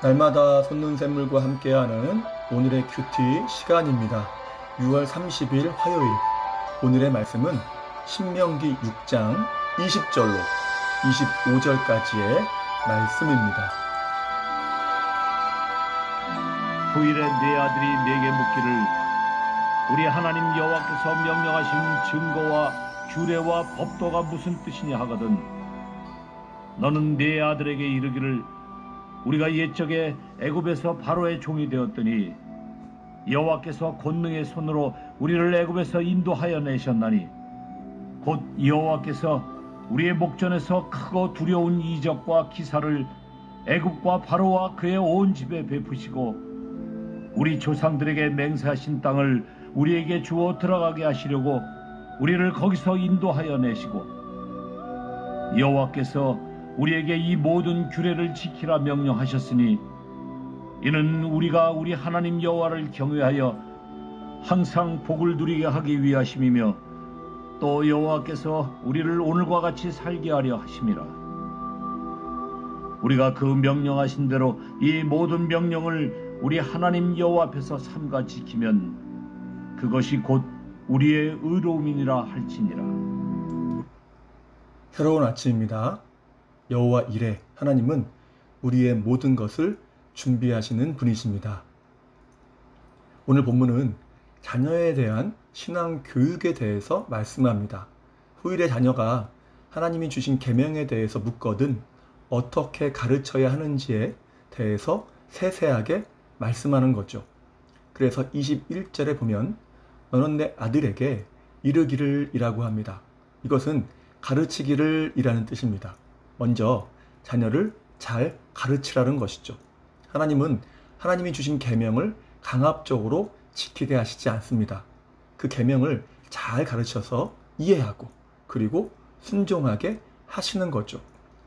날마다 솟는 샘물과 함께하는 오늘의 큐티 시간입니다. 6월 30일 화요일, 오늘의 말씀은 신명기 6장 20절로 25절까지의 말씀입니다. 후일에 네 아들이 내게 묻기를 우리 하나님 여호와께서 명령하신 증거와 규례와 법도가 무슨 뜻이냐 하거든 너는 네 아들에게 이르기를 우리가 옛적에 애굽에서 바로의 종이 되었더니 여호와께서 권능의 손으로 우리를 애굽에서 인도하여 내셨나니 곧 여호와께서 우리의 목전에서 크고 두려운 이적과 기사를 애굽과 바로와 그의 온 집에 베푸시고 우리 조상들에게 맹세하신 땅을 우리에게 주어 들어가게 하시려고 우리를 거기서 인도하여 내시고 여호와께서 우리에게 이 모든 규례를 지키라 명령하셨으니 이는 우리가 우리 하나님 여호와를 경외하여 항상 복을 누리게 하기 위하심이며 또 여호와께서 우리를 오늘과 같이 살게 하려 하심이라. 우리가 그 명령하신 대로 이 모든 명령을 우리 하나님 여호와 앞에서 삼가 지키면 그것이 곧 우리의 의로움이니라 할지니라. 새로운 아침입니다. 여호와 이레, 하나님은 우리의 모든 것을 준비하시는 분이십니다. 오늘 본문은 자녀에 대한 신앙 교육에 대해서 말씀합니다. 후일에 자녀가 하나님이 주신 계명에 대해서 묻거든 어떻게 가르쳐야 하는지에 대해서 세세하게 말씀하는 거죠. 그래서 21절에 보면 너는 내 아들에게 이르기를 이라고 합니다. 이것은 가르치기를 이라는 뜻입니다. 먼저 자녀를 잘 가르치라는 것이죠. 하나님은 하나님이 주신 계명을 강압적으로 지키게 하시지 않습니다. 그 계명을 잘 가르쳐서 이해하고 그리고 순종하게 하시는 거죠.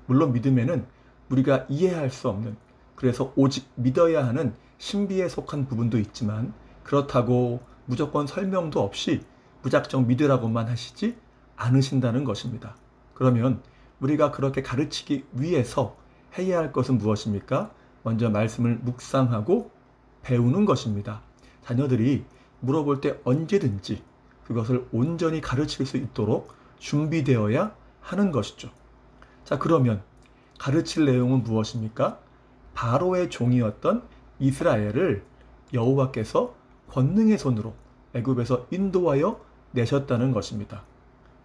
물론 믿음에는 우리가 이해할 수 없는, 그래서 오직 믿어야 하는 신비에 속한 부분도 있지만 그렇다고 무조건 설명도 없이 무작정 믿으라고만 하시지 않으신다는 것입니다. 그러면 우리가 그렇게 가르치기 위해서 해야 할 것은 무엇입니까? 먼저 말씀을 묵상하고 배우는 것입니다. 자녀들이 물어볼 때 언제든지 그것을 온전히 가르칠 수 있도록 준비되어야 하는 것이죠. 자, 그러면 가르칠 내용은 무엇입니까? 바로의 종이었던 이스라엘을 여호와께서 권능의 손으로 애굽에서 인도하여 내셨다는 것입니다.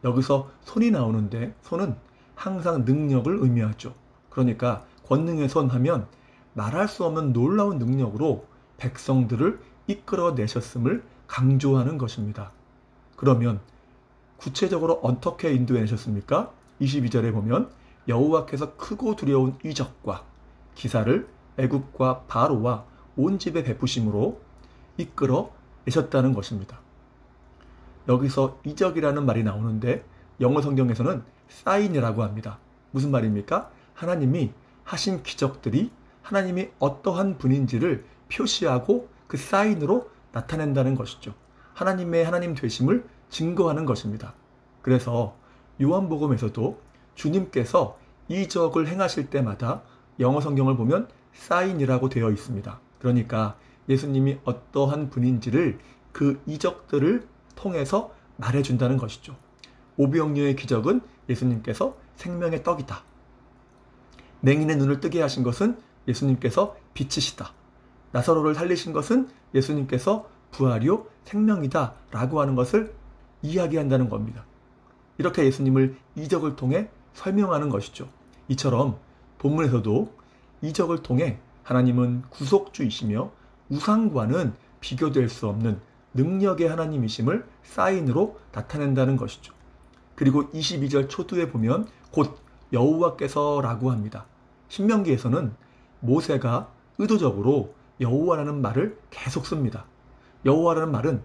여기서 손이 나오는데 손은 항상 능력을 의미하죠. 그러니까 권능의 손 하면 말할 수 없는 놀라운 능력으로 백성들을 이끌어내셨음을 강조하는 것입니다. 그러면 구체적으로 어떻게 인도해내셨습니까? 22절에 보면 여호와께서 크고 두려운 이적과 기사를 애굽과 바로와 온 집에 베푸심으로 이끌어내셨다는 것입니다. 여기서 이적이라는 말이 나오는데 영어 성경에서는 사인이라고 합니다. 무슨 말입니까? 하나님이 하신 기적들이 하나님이 어떠한 분인지를 표시하고 그 사인으로 나타낸다는 것이죠. 하나님의 하나님 되심을 증거하는 것입니다. 그래서 요한복음에서도 주님께서 이적을 행하실 때마다 영어 성경을 보면 사인이라고 되어 있습니다. 그러니까 예수님이 어떠한 분인지를 그 이적들을 통해서 말해준다는 것이죠. 오병이어의 기적은 예수님께서 생명의 떡이다. 맹인의 눈을 뜨게 하신 것은 예수님께서 빛이시다. 나사로를 살리신 것은 예수님께서 부활이요 생명이다 라고 하는 것을 이야기한다는 겁니다. 이렇게 예수님을 이적을 통해 설명하는 것이죠. 이처럼 본문에서도 이적을 통해 하나님은 구속주이시며 우상과는 비교될 수 없는 능력의 하나님이심을 사인으로 나타낸다는 것이죠. 그리고 22절 초두에 보면 곧 여호와께서 라고 합니다. 신명기에서는 모세가 의도적으로 여호와라는 말을 계속 씁니다. 여호와라는 말은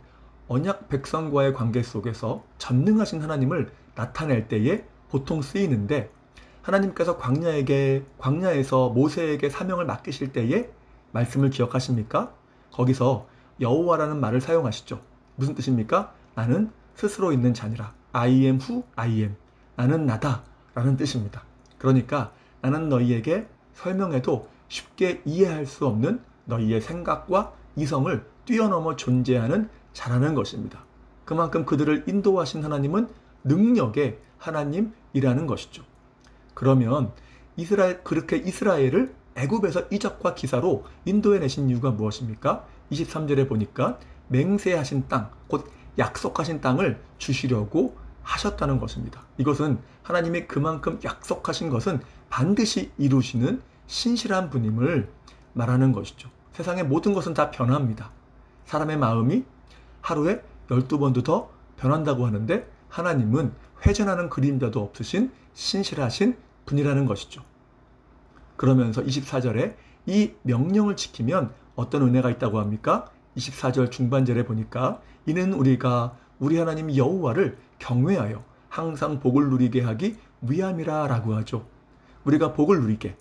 언약 백성과의 관계 속에서 전능하신 하나님을 나타낼 때에 보통 쓰이는데 하나님께서 광야에서 모세에게 사명을 맡기실 때에 말씀을 기억하십니까? 거기서 여호와라는 말을 사용하시죠. 무슨 뜻입니까? 나는 스스로 있는 자니라. I am who I am. 나는 나다 라는 뜻입니다. 그러니까 나는 너희에게 설명해도 쉽게 이해할 수 없는 너희의 생각과 이성을 뛰어넘어 존재하는 자라는 것입니다. 그만큼 그들을 인도하신 하나님은 능력의 하나님이라는 것이죠. 그러면 그렇게 이스라엘을 애굽에서 이적과 기사로 인도해내신 이유가 무엇입니까? 23절에 보니까 맹세하신 땅, 곧 약속하신 땅을 주시려고 하셨다는 것입니다. 이것은 하나님이 그만큼 약속하신 것은 반드시 이루시는 신실한 분임을 말하는 것이죠. 세상의 모든 것은 다 변합니다. 사람의 마음이 하루에 12번도 더 변한다고 하는데 하나님은 회전하는 그림자도 없으신 신실하신 분이라는 것이죠. 그러면서 24절에 이 명령을 지키면 어떤 은혜가 있다고 합니까? 24절 중반절에 보니까 이는 우리가 우리 하나님 여호와를 경외하여 항상 복을 누리게 하기 위함이라 라고 하죠. 우리가 복을 누리게,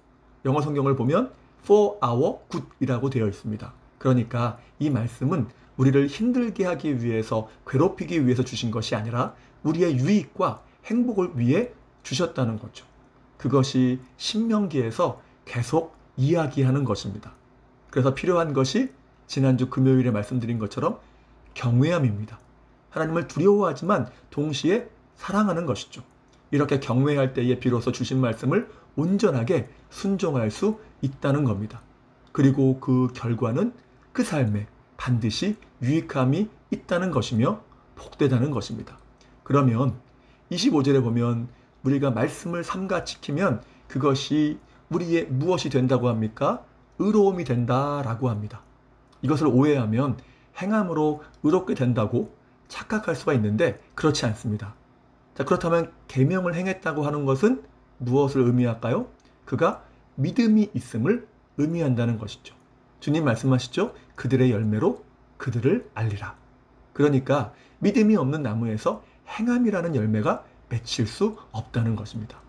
영어 성경을 보면 for our good이라고 되어 있습니다. 그러니까 이 말씀은 우리를 힘들게 하기 위해서, 괴롭히기 위해서 주신 것이 아니라 우리의 유익과 행복을 위해 주셨다는 거죠. 그것이 신명기에서 계속 이야기하는 것입니다. 그래서 필요한 것이 지난주 금요일에 말씀드린 것처럼 경외함입니다. 하나님을 두려워하지만 동시에 사랑하는 것이죠. 이렇게 경외할 때에 비로소 주신 말씀을 온전하게 순종할 수 있다는 겁니다. 그리고 그 결과는 그 삶에 반드시 유익함이 있다는 것이며 복되다는 것입니다. 그러면 25절에 보면 우리가 말씀을 삼가 지키면 그것이 우리의 무엇이 된다고 합니까? 의로움이 된다라고 합니다. 이것을 오해하면 행함으로 의롭게 된다고 착각할 수가 있는데 그렇지 않습니다. 자, 그렇다면 계명을 행했다고 하는 것은 무엇을 의미할까요? 그가 믿음이 있음을 의미한다는 것이죠. 주님 말씀하시죠? 그들의 열매로 그들을 알리라. 그러니까 믿음이 없는 나무에서 행함이라는 열매가 맺힐 수 없다는 것입니다.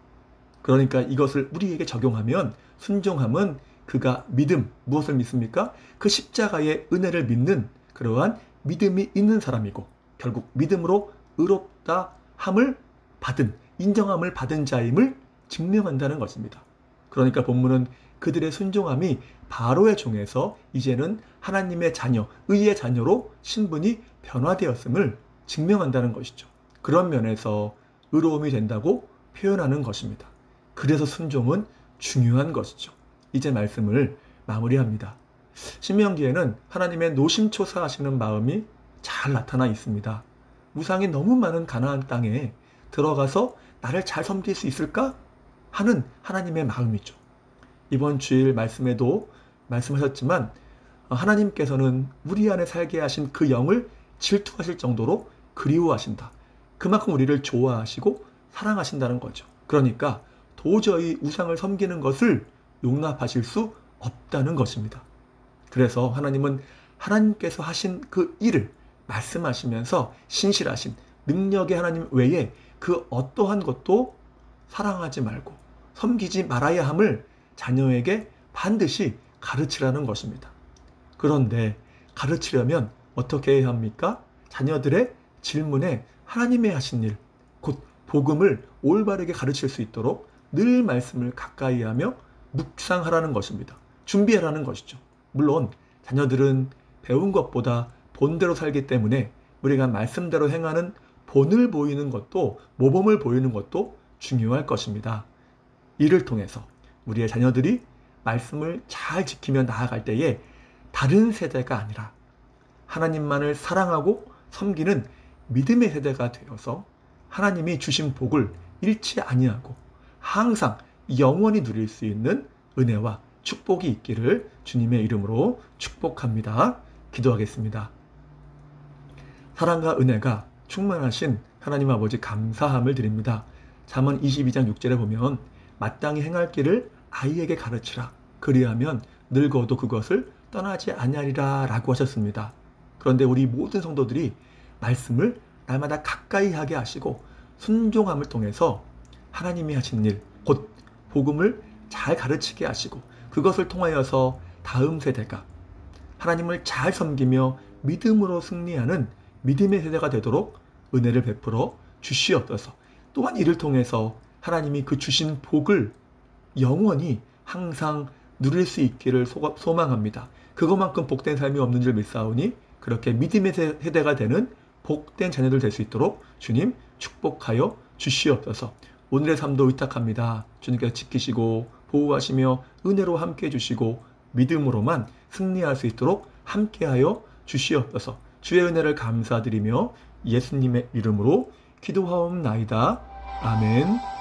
그러니까 이것을 우리에게 적용하면 순종함은 그가 믿음, 무엇을 믿습니까? 그 십자가의 은혜를 믿는 그러한 믿음이 있는 사람이고 결국 믿음으로 의롭다 함을 받은, 인정함을 받은 자임을 증명한다는 것입니다. 그러니까 본문은 그들의 순종함이 바로의 종에서 이제는 하나님의 자녀, 의의 자녀로 신분이 변화되었음을 증명한다는 것이죠. 그런 면에서 의로움이 된다고 표현하는 것입니다. 그래서 순종은 중요한 것이죠. 이제 말씀을 마무리합니다. 신명기에는 하나님의 노심초사하시는 마음이 잘 나타나 있습니다. 우상이 너무 많은 가나안 땅에 들어가서 나를 잘 섬길 수 있을까? 하는 하나님의 마음이죠. 이번 주일 말씀에도 말씀하셨지만 하나님께서는 우리 안에 살게 하신 그 영을 질투하실 정도로 그리워하신다. 그만큼 우리를 좋아하시고 사랑하신다는 거죠. 그러니까 도저히 우상을 섬기는 것을 용납하실 수 없다는 것입니다. 그래서 하나님은 하나님께서 하신 그 일을 말씀하시면서 신실하신 능력의 하나님 외에 그 어떠한 것도 사랑하지 말고 섬기지 말아야 함을 자녀에게 반드시 가르치라는 것입니다. 그런데 가르치려면 어떻게 해야 합니까? 자녀들의 질문에 하나님의 하신 일, 곧 복음을 올바르게 가르칠 수 있도록 늘 말씀을 가까이 하며 묵상하라는 것입니다. 준비하라는 것이죠. 물론 자녀들은 배운 것보다 본대로 살기 때문에 우리가 말씀대로 행하는 본을 보이는 것도, 모범을 보이는 것도 중요할 것입니다. 이를 통해서 우리의 자녀들이 말씀을 잘 지키며 나아갈 때에 다른 세대가 아니라 하나님만을 사랑하고 섬기는 믿음의 세대가 되어서 하나님이 주신 복을 잃지 아니하고 항상 영원히 누릴 수 있는 은혜와 축복이 있기를 주님의 이름으로 축복합니다. 기도하겠습니다. 사랑과 은혜가 충만하신 하나님 아버지 감사함을 드립니다. 잠언 22장 6절에 보면 마땅히 행할 길을 아이에게 가르치라. 그리하면 늙어도 그것을 떠나지 아니하리라 라고 하셨습니다. 그런데 우리 모든 성도들이 말씀을 날마다 가까이 하게 하시고 순종함을 통해서 하나님이 하신 일, 곧 복음을 잘 가르치게 하시고 그것을 통하여서 다음 세대가 하나님을 잘 섬기며 믿음으로 승리하는 믿음의 세대가 되도록 은혜를 베풀어 주시옵소서. 또한 이를 통해서 하나님이 그 주신 복을 영원히 항상 누릴 수 있기를 소망합니다. 그것만큼 복된 삶이 없는 줄 믿사오니 그렇게 믿음의 세대가 되는 복된 자녀들 될 수 있도록 주님 축복하여 주시옵소서. 오늘의 삶도 의탁합니다. 주님께서 지키시고 보호하시며 은혜로 함께해 주시고 믿음으로만 승리할 수 있도록 함께하여 주시옵소서. 주의 은혜를 감사드리며 예수님의 이름으로 기도하옵나이다. 아멘.